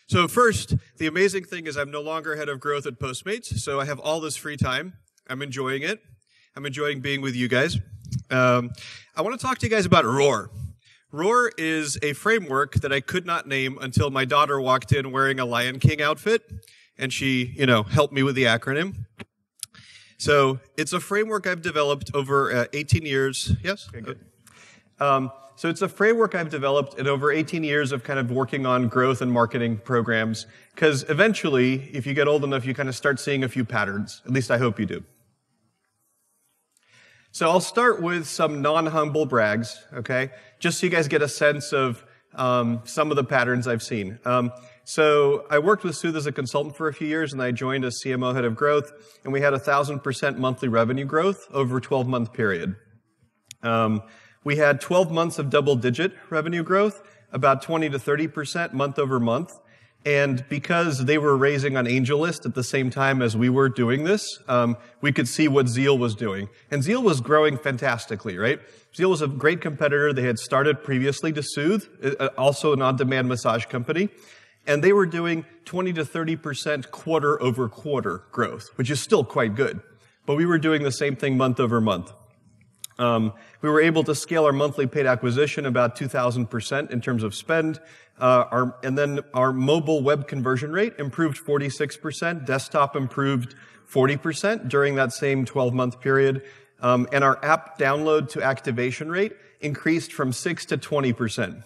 So first, the amazing thing is I'm no longer head of growth at Postmates, so I have all this free time. I'm enjoying it. I'm enjoying being with you guys. I want to talk to you guys about Roar. Roar is a framework that I could not name until my daughter walked in wearing a Lion King outfit, and she, helped me with the acronym. So it's a framework I've developed over 18 years. Yes? Okay, good. So it's a framework I've developed in over 18 years of kind of working on growth and marketing programs, because eventually, if you get old enough, you kind of start seeing a few patterns. At least I hope you do. So I'll start with some non-humble brags, okay? Just so you guys get a sense of some of the patterns I've seen. So I worked with Sooth as a consultant for a few years, and I joined as CMO head of growth, and we had 1,000% monthly revenue growth over a 12-month period. We had 12 months of double-digit revenue growth, about 20 to 30% month over month. And because they were raising on AngelList at the same time as we were doing this, we could see what Zeal was doing. And Zeal was growing fantastically, right? Zeal was a great competitor. They had started previously to Sooth, also an on-demand massage company. And they were doing 20 to 30% quarter over quarter growth, which is still quite good. But we were doing the same thing month over month. We were able to scale our monthly paid acquisition about 2,000% in terms of spend. And then our mobile web conversion rate improved 46%. Desktop improved 40% during that same 12-month period. And our app download to activation rate increased from 6 to 20%.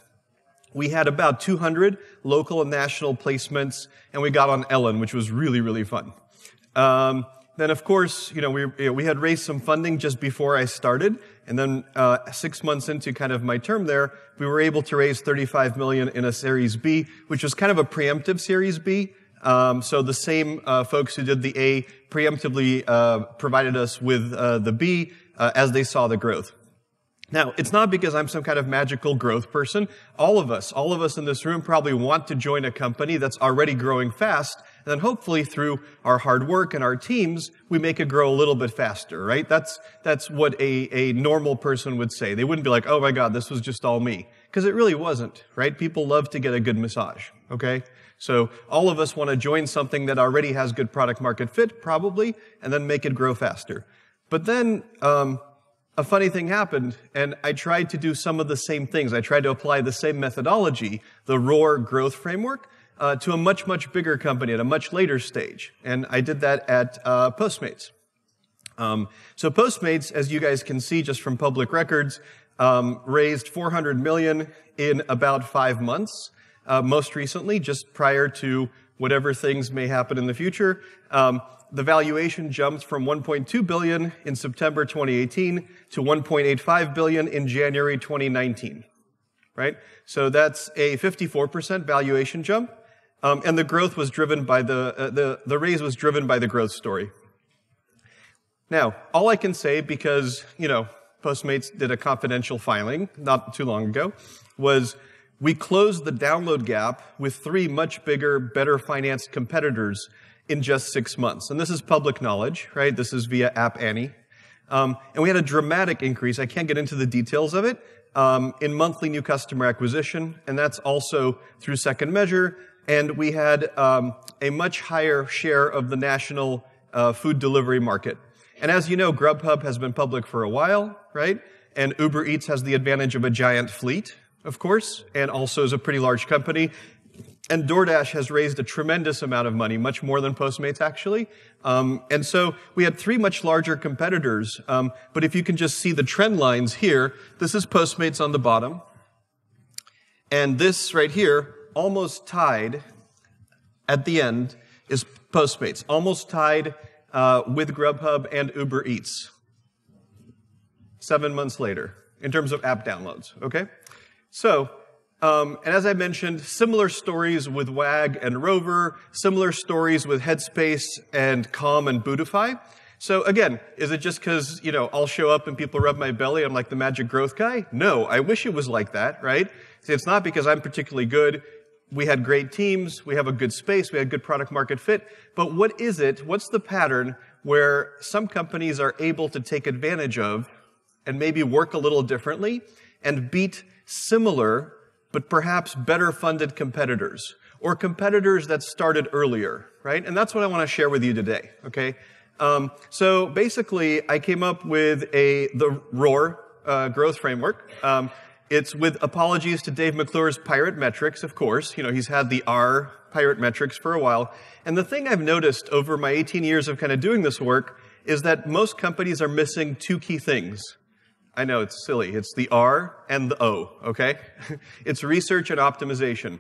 We had about 200 local and national placements, and we got on Ellen, which was really, really fun. Then, of course, we had raised some funding just before I started, and then 6 months into kind of my term there, we were able to raise $35 million in a Series B, which was kind of a preemptive Series B. So the same folks who did the A preemptively provided us with the B as they saw the growth. Now, it's not because I'm some kind of magical growth person. All of us in this room probably want to join a company that's already growing fast, and then hopefully through our hard work and our teams, we make it grow a little bit faster, right? That's what a normal person would say. They wouldn't be like, oh my God, this was just all me. Because it really wasn't, right? People love to get a good massage, okay? So all of us want to join something that already has good product market fit, probably, and then make it grow faster. But then, a funny thing happened, and I tried to do some of the same things. I tried to apply the same methodology, the Roar growth framework, to a much, much bigger company at a much later stage. And I did that at Postmates. So Postmates, as you guys can see just from public records, raised $400 million in about 5 months. Most recently, just prior to whatever things may happen in the future, the valuation jumped from $1.2 billion in September 2018 to $1.85 billion in January 2019, right? So that's a 54% valuation jump, and the growth was driven by the raise was driven by the growth story. Now, all I can say, because Postmates did a confidential filing not too long ago, was we closed the download gap with 3 much bigger, better financed competitors in just 6 months. And this is public knowledge, right? This is via App Annie. And we had a dramatic increase, I can't get into the details of it, in monthly new customer acquisition, and that's also through Second Measure. And we had a much higher share of the national food delivery market. And as you know, Grubhub has been public for a while, right? And Uber Eats has the advantage of a giant fleet, of course, and also is a pretty large company. And DoorDash has raised a tremendous amount of money, much more than Postmates, actually. And so we had 3 much larger competitors. But if you can just see the trend lines here, this is Postmates on the bottom. And this right here, almost tied at the end, is Postmates. Almost tied with Grubhub and Uber Eats. 7 months later, in terms of app downloads, okay? So, and as I mentioned, similar stories with Wag and Rover, similar stories with Headspace and Calm and Bootify. So again, is it just because, I'll show up and people rub my belly, I'm like the magic growth guy? No, I wish it was like that, right? See, it's not because I'm particularly good. We had great teams, we have a good space, we had good product market fit. But what is it? What's the pattern where some companies are able to take advantage of and maybe work a little differently and beat similar but perhaps better funded competitors? or competitors that started earlier, right? And that's what I want to share with you today, okay? So basically, I came up with the ROAR growth framework. It's with apologies to Dave McClure's Pirate Metrics, of course. You know, he's had the R Pirate Metrics for a while. And the thing I've noticed over my 18 years of kind of doing this work is that most companies are missing two key things. I know, it's silly. It's the R and the O, okay? It's research and optimization.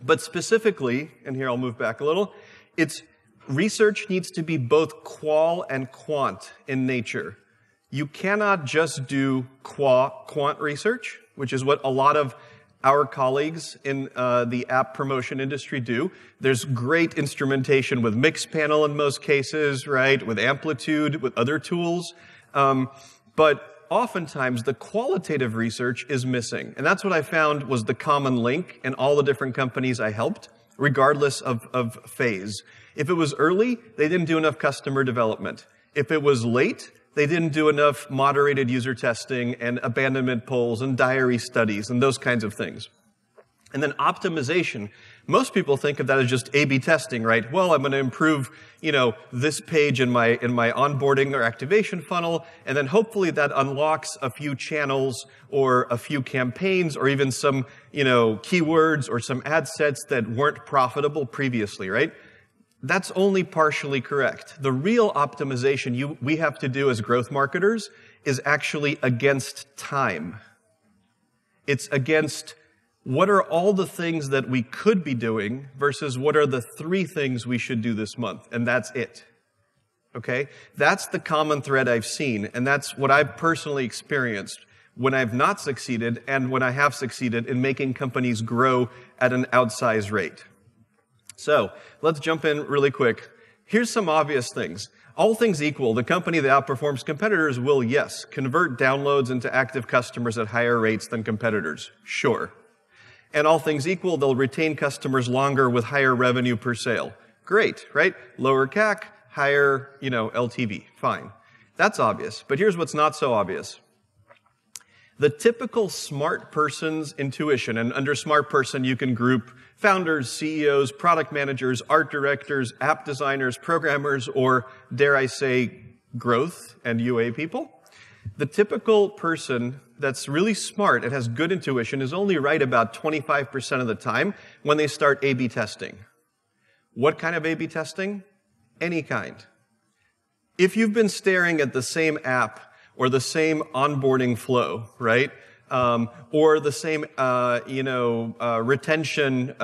But specifically, and here I'll move back a little, research needs to be both qual and quant in nature. You cannot just do quant research, which is what a lot of our colleagues in the app promotion industry do. There's great instrumentation with Mixpanel in most cases, right? With Amplitude, with other tools. But oftentimes, the qualitative research is missing. And that's what I found was the common link in all the different companies I helped, regardless of phase. If it was early, they didn't do enough customer development. If it was late, they didn't do enough moderated user testing and abandonment polls and diary studies and those kinds of things. And then optimization. Most people think of that as just A/B testing, right? Well, I'm going to improve, you know, this page in my onboarding or activation funnel, and then hopefully that unlocks a few channels or a few campaigns or even some, you know, keywords or some ad sets that weren't profitable previously, right? That's only partially correct. The real optimization we have to do as growth marketers is actually against time. It's against what are all the things that we could be doing versus what are the 3 things we should do this month, and that's it. Okay? That's the common thread I've seen, and that's what I've personally experienced when I've not succeeded and when I have succeeded in making companies grow at an outsized rate. So, let's jump in really quick. Here's some obvious things. All things equal, the company that outperforms competitors will, yes, convert downloads into active customers at higher rates than competitors. Sure. And all things equal, they'll retain customers longer with higher revenue per sale. Great, right? Lower CAC, higher, you know, LTV. Fine. That's obvious. But here's what's not so obvious. The typical smart person's intuition, and under smart person you can group founders, CEOs, product managers, art directors, app designers, programmers, or dare I say, growth and UA people. The typical person that's really smart and has good intuition is only right about 25% of the time when they start A/B testing. What kind of A/B testing? Any kind. If you've been staring at the same app or the same onboarding flow, right? Or the same, retention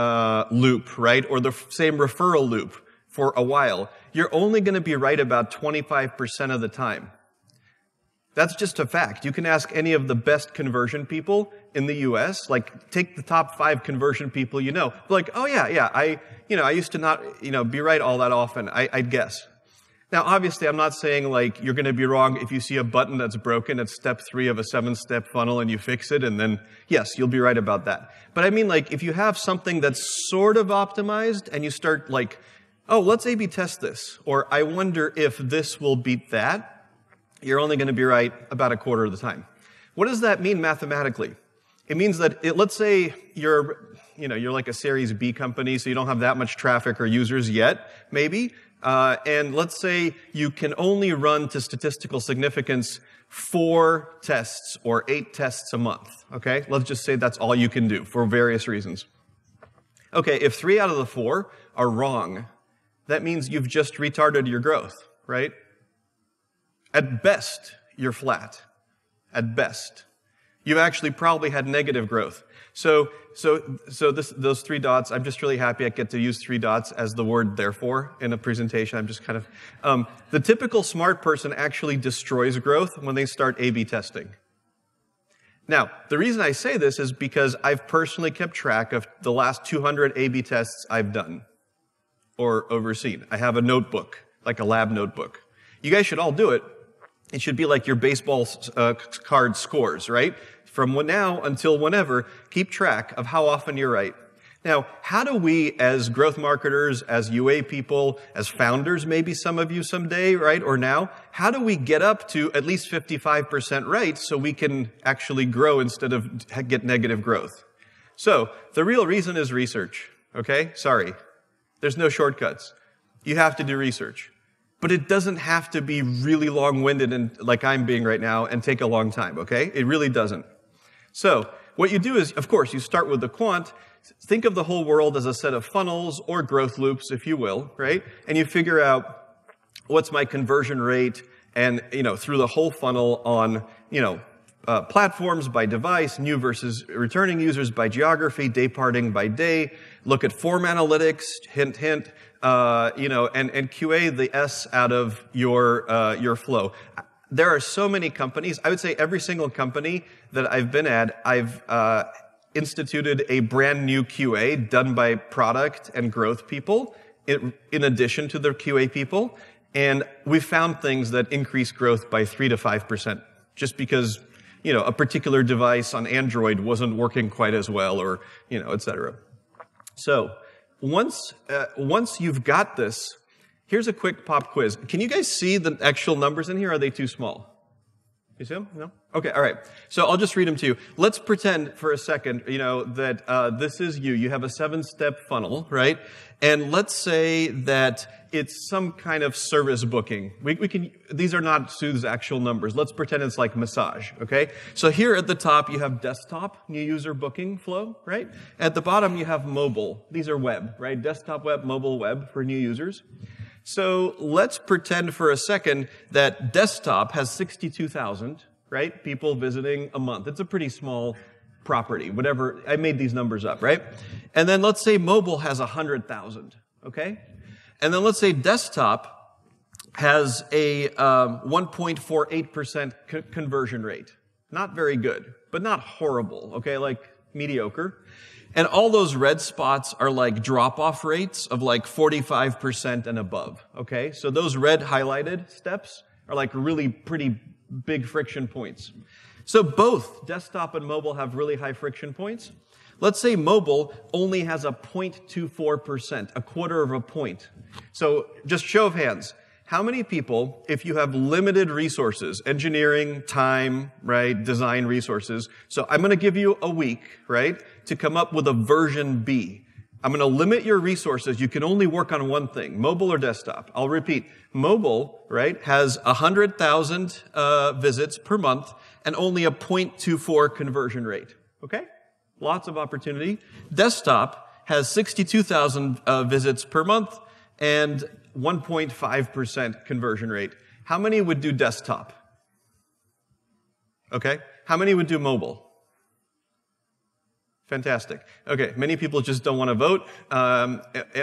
loop, right? Or the same referral loop for a while, you're only going to be right about 25% of the time. That's just a fact. You can ask any of the best conversion people in the US, like take the top 5 conversion people you know. Like, oh yeah, I used to not, be right all that often, I'd guess. Now, obviously, I'm not saying, like, you're going to be wrong if you see a button that's broken at step 3 of a 7-step funnel and you fix it, and then, yes, you'll be right about that. But I mean, like, if you have something that's sort of optimized and you start, like, oh, let's A/B test this, or I wonder if this will beat that, you're only going to be right about a quarter of the time. What does that mean mathematically? It means that, let's say you're like a Series B company, so you don't have that much traffic or users yet, maybe. And let's say you can only run to statistical significance 4 tests or 8 tests a month, okay? Let's just say that's all you can do for various reasons. Okay, if 3 out of the 4 are wrong, that means you've just retarded your growth, right? At best, you're flat. At best. You've actually probably had negative growth. So those 3 dots, I'm just really happy I get to use 3 dots as the word therefore in a presentation. I'm just kind of, the typical smart person actually destroys growth when they start A/B testing. Now, the reason I say this is because I've personally kept track of the last 200 A/B tests I've done or overseen. I have a notebook, like a lab notebook. You guys should all do it. It should be like your baseball card scores, right? From now until whenever, keep track of how often you're right. Now, how do we, as growth marketers, as UA people, as founders, maybe some of you someday, right, or now, how do we get up to at least 55% right so we can actually grow instead of get negative growth? So, the real reason is research. okay? Sorry. There's no shortcuts. You have to do research. But it doesn't have to be really long-winded and like I'm being right now and take a long time, okay? It really doesn't. So what you do is, of course, you start with the quant. Think of the whole world as a set of funnels or growth loops, if you will, right? And you figure out what's my conversion rate and, through the whole funnel on, platforms by device, new versus returning users by geography, day parting by day. Look at form analytics, hint, hint, and QA the S out of your flow. There are so many companies. I would say every single company that I've been at, I've instituted a brand new QA done by product and growth people in addition to the QA people. And we found things that increase growth by 3 to 5% just because, a particular device on Android wasn't working quite as well or, et cetera. So once you've got this, here's a quick pop quiz. Can you guys see the actual numbers in here? Or are they too small? You see them? No? Okay, all right. So I'll just read them to you. Let's pretend for a second, that this is you. You have a 7-step funnel, right? And let's say that it's some kind of service booking. These are not Sue's actual numbers. Let's pretend it's like massage, okay? So here at the top, you have desktop, new user booking flow, right? At the bottom, you have mobile. These are web, right? Desktop web, mobile web for new users. So let's pretend for a second that desktop has 62,000, right? People visiting a month. It's a pretty small property, whatever. I made these numbers up, right? And then let's say mobile has 100,000, okay? And then let's say desktop has a 1.48% conversion rate. Not very good, but not horrible, okay? Like mediocre. And all those red spots are like drop-off rates of like 45% and above, okay? So those red highlighted steps are like really pretty big friction points. So both desktop and mobile have really high friction points. Let's say mobile only has a 0.24%, a quarter of a point. So just show of hands. How many people, if you have limited resources, engineering, time, right, design resources, so I'm going to give you a week, right, to come up with a version B. I'm going to limit your resources. You can only work on one thing, mobile or desktop. I'll repeat. Mobile, right, has 100,000 visits per month and only a 0.24 conversion rate. Okay? Lots of opportunity. Desktop has 62,000 visits per month and 1.5% conversion rate. How many would do desktop? Okay. How many would do mobile? Fantastic. Okay. Many people just don't want to vote,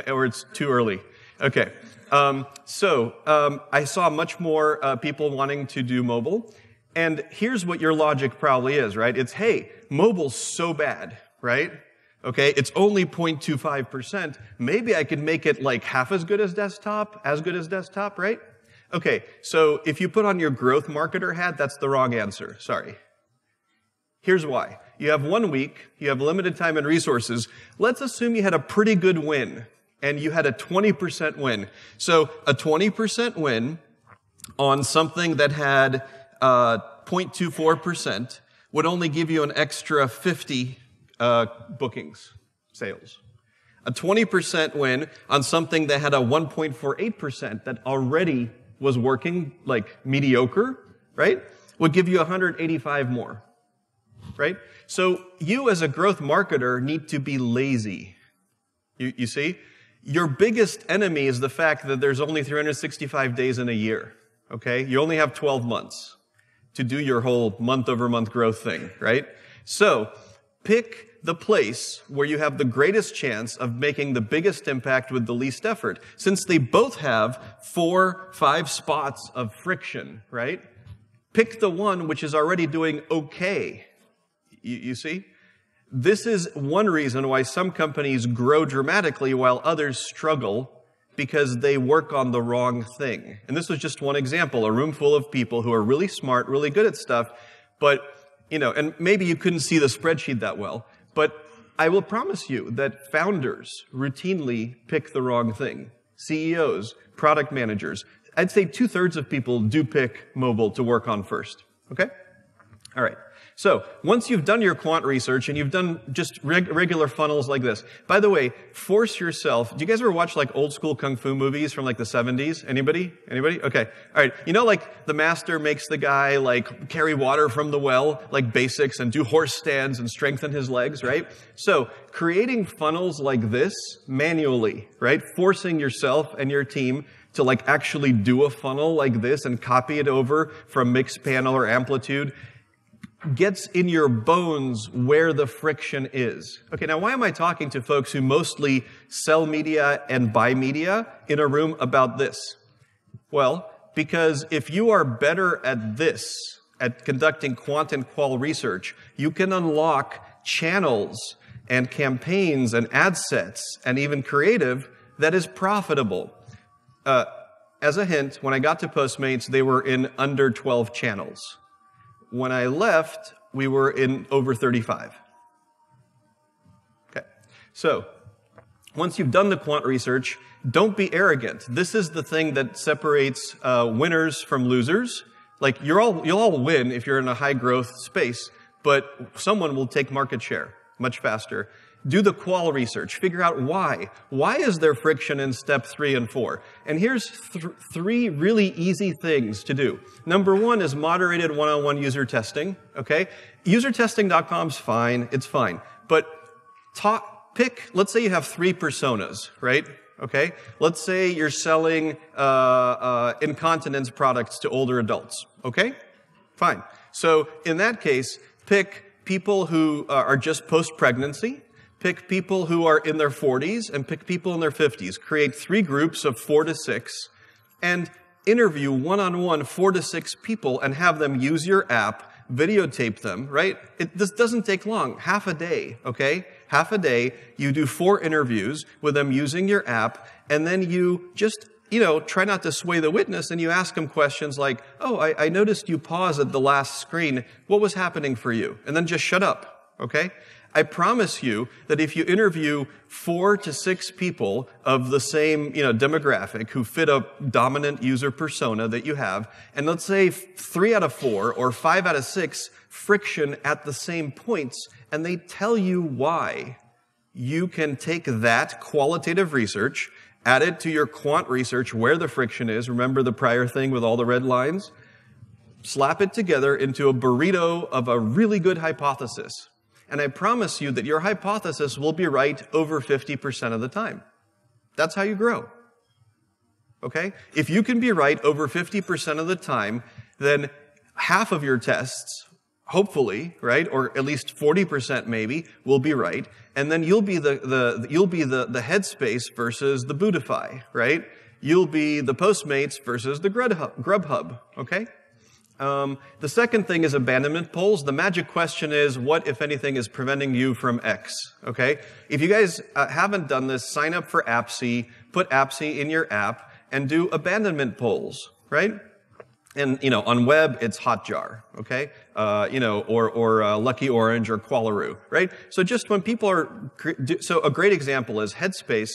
or it's too early. Okay. I saw much more people wanting to do mobile. And here's what your logic probably is, right? It's, hey, mobile's so bad, right? Okay, it's only 0.25%. Maybe I could make it like half as good as desktop, right? Okay, so if you put on your growth marketer hat, that's the wrong answer. Sorry. Here's why. You have 1 week, you have limited time and resources. Let's assume you had a pretty good win, and you had a 20% win. So a 20% win on something that had 0.24% would only give you an extra 50 bookings, sales. A 20% win on something that had a 1.48% that already was working like mediocre, right, would give you 185 more, right? So you as a growth marketer need to be lazy. You see? Your biggest enemy is the fact that there's only 365 days in a year, okay? You only have 12 months to do your whole month-over-month growth thing, right? So pick the place where you have the greatest chance of making the biggest impact with the least effort. Since they both have 4-5 spots of friction, right? Pick the one which is already doing okay. You see? This is one reason why some companies grow dramatically while others struggle, because they work on the wrong thing. And this was just one example, a room full of people who are really smart, really good at stuff, but, and maybe you couldn't see the spreadsheet that well, but I will promise you that founders routinely pick the wrong thing. CEOs, product managers, I'd say 2/3 of people do pick mobile to work on first. Okay? All right. So once you've done your quant research and you've done just regular funnels like this, by the way, force yourself. Do you guys ever watch like old school kung fu movies from like the 70s? Anybody? Anybody? Okay. All right. You know, like the master makes the guy like carry water from the well, like basics, and do horse stands and strengthen his legs, right? So creating funnels like this manually, right? Forcing yourself and your team to like actually do a funnel like this and copy it over from Mixpanel or Amplitude gets in your bones where the friction is. Okay, now why am I talking to folks who mostly sell media and buy media in a room about this? Well, because if you are better at this, at conducting quant and qual research, you can unlock channels and campaigns and ad sets and even creative that is profitable. As a hint, when I got to Postmates, they were in under 12 channels. When I left, we were in over 35. Okay. So, once you've done the quant research, don't be arrogant. This is the thing that separates winners from losers. Like, you'll all win if you're in a high growth space, but someone will take market share much faster. Do the qual research. Figure out why. Why is there friction in step 3 and 4? And here's three really easy things to do. Number 1 is moderated one-on-one user testing. Okay? Usertesting.com's fine. It's fine. But let's say you have 3 personas, right? Okay? Let's say you're selling incontinence products to older adults. Okay? Fine. So in that case, pick people who are just post-pregnancy. Pick people who are in their 40s and pick people in their 50s. Create 3 groups of 4 to 6 and interview one-on-one 4 to 6 people and have them use your app, videotape them, right? This doesn't take long. Half a day, okay? Half a day, you do 4 interviews with them using your app, and then you just, try not to sway the witness, and you ask them questions like, oh, I noticed you paused at the last screen. What was happening for you? And then just shut up, okay? I promise you that if you interview 4 to 6 people of the same, demographic who fit a dominant user persona that you have, and let's say 3 out of 4 or 5 out of 6 friction at the same points, and they tell you why, you can take that qualitative research, add it to your quant research where the friction is. Remember the prior thing with all the red lines? Slap it together into a burrito of a really good hypothesis. And I promise you that your hypothesis will be right over 50% of the time. That's how you grow. Okay? If you can be right over 50% of the time, then half of your tests, hopefully, right, or at least 40% maybe, will be right. And then you'll be the Headspace versus the Bootify, right? You'll be the Postmates versus the Grubhub, okay? The second thing is abandonment polls. The magic question is, what, if anything, is preventing you from X? Okay? If you guys haven't done this, sign up for Appsy, put Appsy in your app, and do abandonment polls, right? And, on web, it's Hotjar, okay? Or Lucky Orange or Qualaroo, right? So just when people are, so a great example is Headspace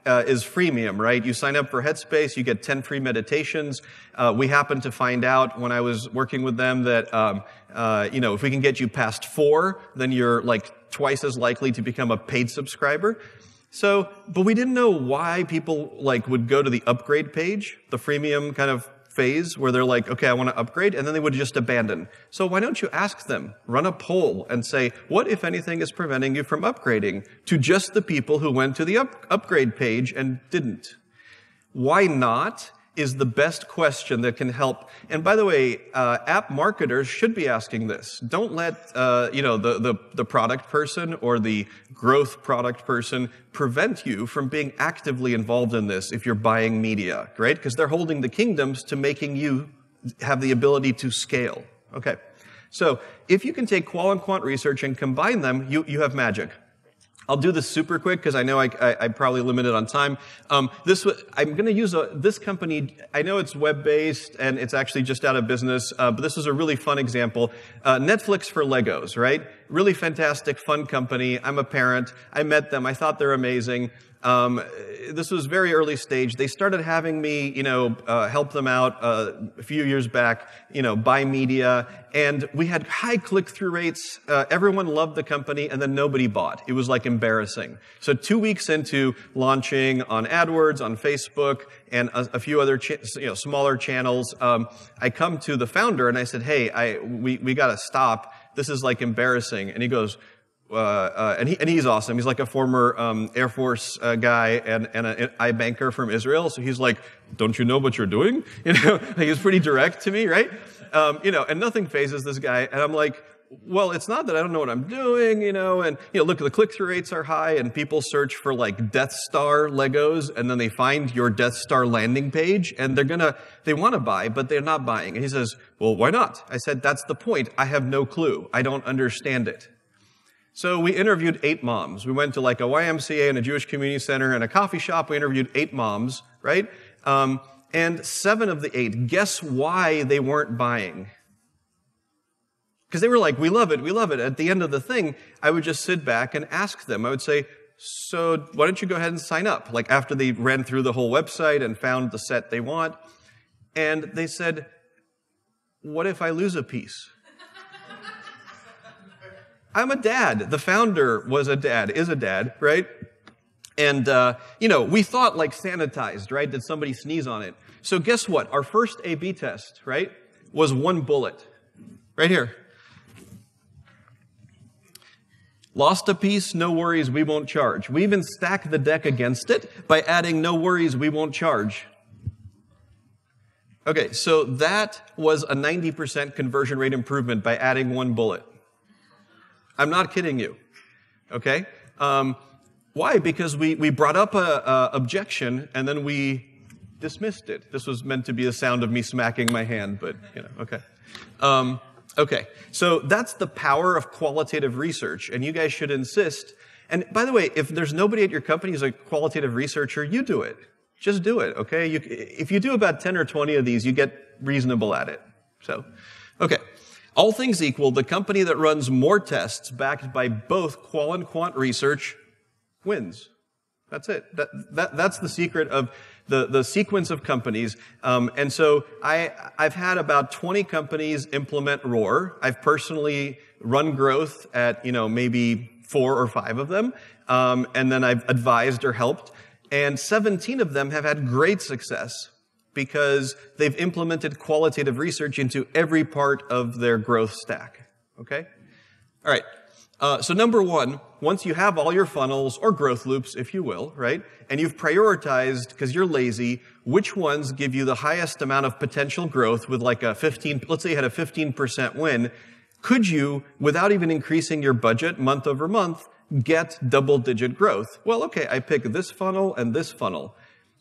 is freemium, right? You sign up for Headspace, you get 10 free meditations. We happened to find out when I was working with them that, if we can get you past 4, then you're like twice as likely to become a paid subscriber. So, but we didn't know why people would go to the upgrade page, the freemium kind of phase where they're like, okay, I want to upgrade, and then they would just abandon. So why don't you ask them, run a poll and say, what, if anything, is preventing you from upgrading to just the people who went to the upgrade page and didn't? Why not is the best question that can help. And by the way, app marketers should be asking this. Don't let, the product person or the growth product person prevent you from being actively involved in this if you're buying media, right? Because they're holding the kingdoms to making you have the ability to scale. Okay. So if you can take qual and quant research and combine them, you have magic. I'll do this super quick because I know I'm probably limited on time. I'm going to use this company. I know it's web-based and it's actually just out of business, but this is a really fun example. Netflix for Legos, right? really fantastic, fun company. I'm a parent. I met them. I thought they're amazing. This was very early stage. They started having me, help them out a few years back, buy media, and we had high click-through rates. Everyone loved the company, and then nobody bought. It was like embarrassing. So 2 weeks into launching on AdWords, on Facebook, and a few other smaller channels, I come to the founder and I said, "Hey, we got to stop. This is like embarrassing." And he goes, and he's awesome. He's like a former Air Force guy and an iBanker from Israel. So he's like, "Don't you know what you're doing?" He was pretty direct to me, right? And nothing phases this guy. And I'm like, "Well, it's not that I don't know what I'm doing, and look, the click-through rates are high, and people search for like Death Star Legos, and then they find your Death Star landing page, and they want to buy, but they're not buying." And he says, "Well, why not?" I said, "That's the point. I have no clue. I don't understand it." So we interviewed 8 moms. We went to like a YMCA and a Jewish community center and a coffee shop. We interviewed 8 moms, right? And 7 of the 8, guess why they weren't buying? Because they were like, "We love it, we love it." At the end of the thing, I would just sit back and ask them. I would say, "So why don't you go ahead and sign up?" Like after they ran through the whole website and found the set they want. And they said, "What if I lose a piece?" I'm a dad. The founder was a dad, is a dad, right? And, we thought like sanitized, right? Did somebody sneeze on it? So guess what? Our first A/B test, right, was 1 bullet. Right here. Lost a piece, no worries, we won't charge. We even stack the deck against it by adding no worries, we won't charge. Okay, so that was a 90% conversion rate improvement by adding 1 bullet. I'm not kidding you, okay? Why? Because we brought up a objection and then we dismissed it. This was meant to be the sound of me smacking my hand, but, okay. Okay, so that's the power of qualitative research, and you guys should insist. And by the way, if there's nobody at your company who's a qualitative researcher, you do it. Just do it, okay? If you do about 10 or 20 of these, you get reasonable at it. So, okay. All things equal, the company that runs more tests backed by both qual and quant research wins. That's it. That's the secret of the sequence of companies. And so I've had about 20 companies implement ROAR. I've personally run growth at, maybe 4 or 5 of them. And then I've advised or helped. And 17 of them have had great success because they've implemented qualitative research into every part of their growth stack. Okay? All right. So number 1, once you have all your funnels, or growth loops, if you will, right, and you've prioritized, because you're lazy, which ones give you the highest amount of potential growth with like a 15, let's say you had a 15% win, could you, without even increasing your budget month over month, get double-digit growth? Well, okay, I pick this funnel and this funnel.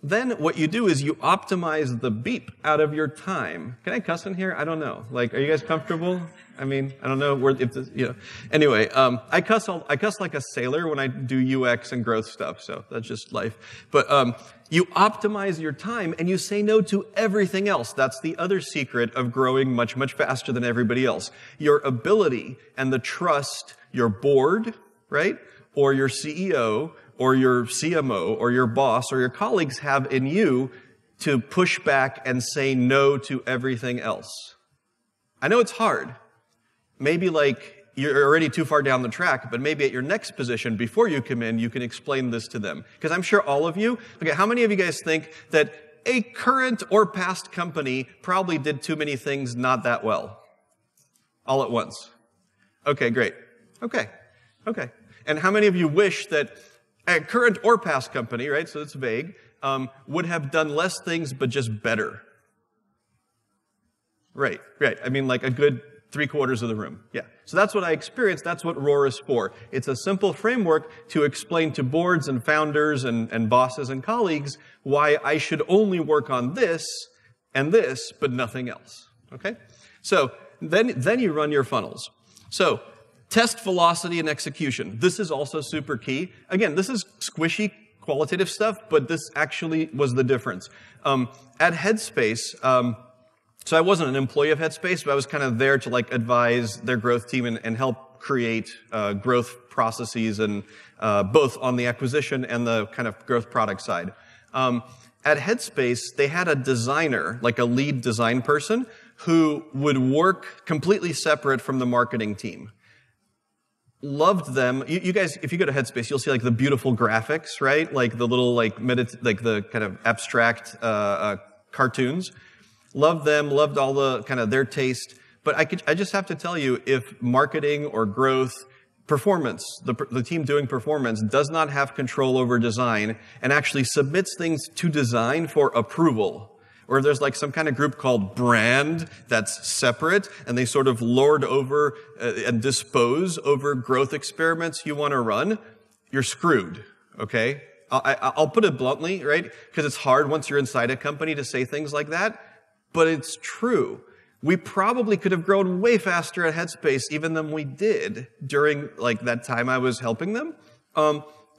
Then what you do is you optimize the beep out of your time. Can I cuss in here? I don't know. Like, are you guys comfortable? I mean, I don't know where, Anyway, I cuss like a sailor when I do UX and growth stuff, so that's just life. But, you optimize your time and you say no to everything else. That's the other secret of growing much, much faster than everybody else. Your ability and the trust your board, right, or your CEO, or your CMO, or your boss, or your colleagues have in you to push back and say no to everything else. I know it's hard. Maybe like you're already too far down the track, but maybe at your next position, before you come in, you can explain this to them. Because I'm sure all of you, okay, how many of you guys think that a current or past company probably did too many things not that well? All at once. Okay, great. Okay. And how many of you wish that a current or past company, right, so it's vague, would have done less things but just better? Right. I mean, like a good 3/4 of the room. Yeah. So that's what I experienced. That's what ROAR is for. It's a simple framework to explain to boards and founders and bosses and colleagues why I should only work on this and this, but nothing else. Okay? So then you run your funnels. So test velocity and execution. This is also super key. Again, this is squishy qualitative stuff, but this actually was the difference. At Headspace, so I wasn't an employee of Headspace, but I was kind of there to like advise their growth team and help create growth processes, and both on the acquisition and the kind of growth product side. At Headspace, they had a designer, like a lead design person, who would work completely separate from the marketing team. Loved them. You guys, if you go to Headspace, you'll see like the beautiful graphics, right? Like the little like the kind of abstract cartoons. Loved them. Loved all the kind of their taste. But I just have to tell you, if marketing or growth, performance, the team doing performance does not have control over design and actually submits things to design for approval, or there's like some kind of group called brand that's separate and they sort of lord over and dispose over growth experiments you want to run, you're screwed, okay? I'll put it bluntly, right? Because it's hard once you're inside a company to say things like that, but it's true. We probably could have grown way faster at Headspace even than we did during like that time I was helping them,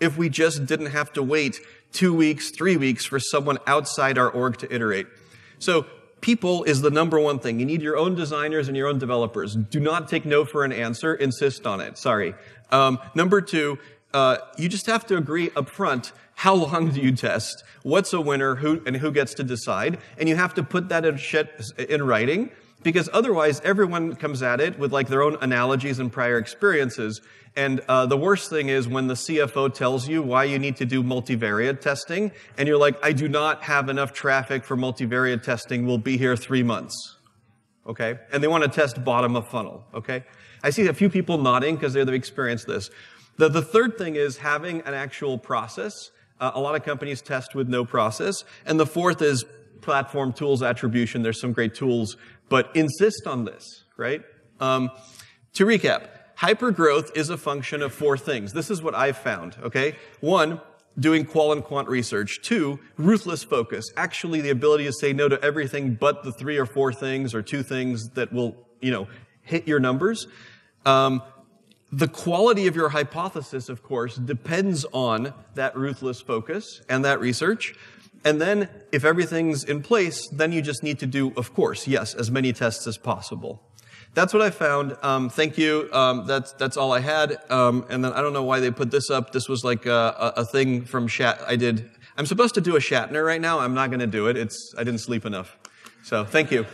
if we just didn't have to wait 2 weeks, 3 weeks for someone outside our org to iterate. So people is the number one thing. You need your own designers and your own developers. Do not take no for an answer. Insist on it. Sorry. Number two, you just have to agree up front, how long do you test? What's a winner? Who gets to decide? And you have to put that in writing, because otherwise everyone comes at it with like their own analogies and prior experiences. And the worst thing is when the CFO tells you why you need to do multivariate testing, and you're like, I do not have enough traffic for multivariate testing. We'll be here 3 months. Okay? And they want to test bottom of funnel. Okay? I see a few people nodding because they've experienced this. The third thing is having an actual process. A lot of companies test with no process. And the fourth is platform tools attribution. There's some great tools, but insist on this, right? To recap, hypergrowth is a function of 4 things. This is what I've found, okay? 1, doing qual and quant research. 2, ruthless focus. Actually, the ability to say no to everything but the 3 or 4 things or 2 things that will, hit your numbers. The quality of your hypothesis, of course, depends on that ruthless focus and that research. And then, if everything's in place, then you just need to do, of course, yes, as many tests as possible. That's what I found. Thank you. That's all I had. And then I don't know why they put this up. This was like a thing from I did. I'm supposed to do a Shatner right now. I'm not going to do it. I didn't sleep enough. So thank you.